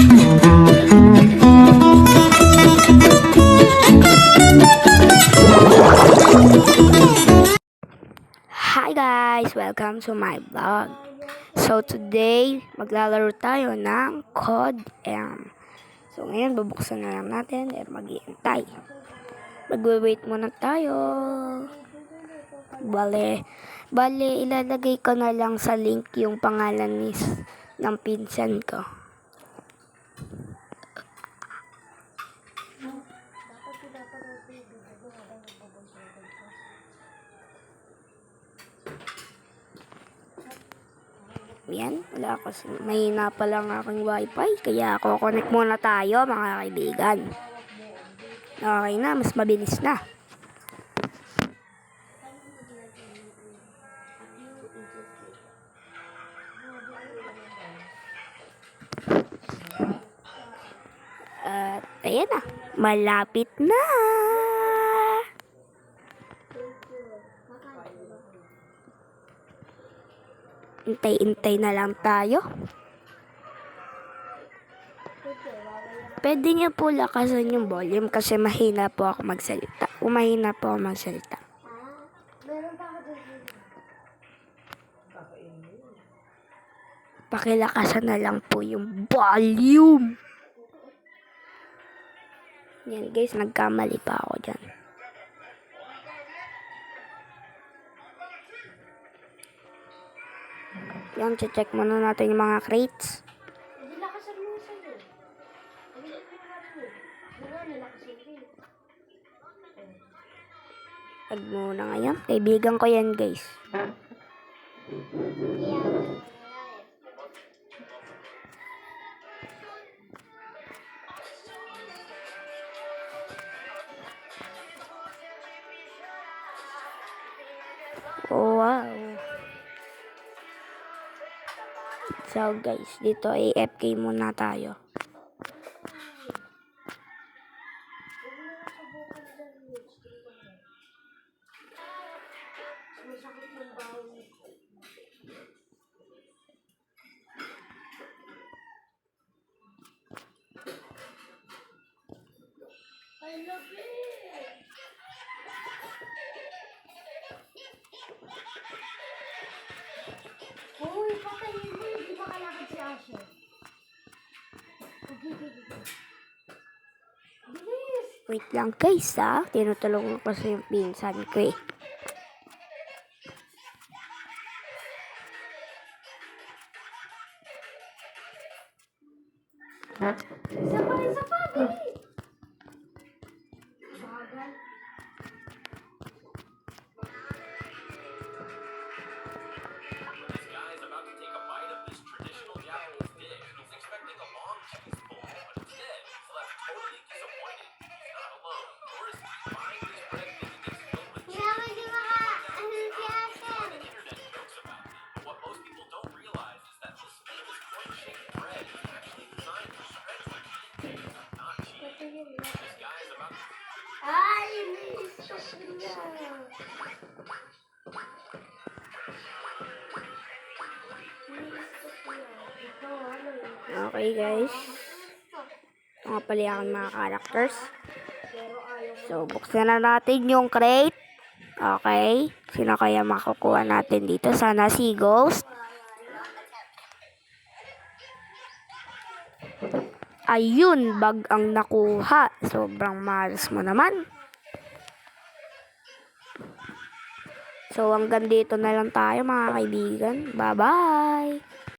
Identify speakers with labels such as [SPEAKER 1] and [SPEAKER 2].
[SPEAKER 1] Hi guys! Welcome to my vlog. So today, maglalaro tayo ng COD M. So ngayon, bubuksan na lang natin at mag-iintay. Mag-wait muna tayo. Bale, ilalagay ko na lang sa link yung pangalan ng pinsan ko. Yan, wala kasi mahina pa lang aking wifi, kaya ako connect muna tayo mga kaibigan. Okay na, mas mabilis na. At ayan na, malapit na. Intay na lang tayo. Pwede niyo po lakasan yung volume kasi mahina po ako magsalita. Pakilakasan na lang po yung volume. Yan guys, nagkamali pa ako dyan. Yan, check muna natin yung mga crates. Pag muna ngayon, kaibigan ko yan guys. Wow. So guys, dito AFK muna tayo. I love it. Uy, patayin mo, hindi makalakad si Asher. Wait lang guys ha, tinutulungan ko sa yung pinsan ko eh. Isa pa, dali. Bagal. Ay, na-stop na. Okay guys. Ito nga pala yung mga characters. So, buksan na natin yung crate. Okay. Sino kaya makukuha natin dito? Sana si Ghost. Ayun, bag ang nakuha. Sobrang malas mo naman. So, hanggang dito na lang tayo mga kaibigan. Bye-bye!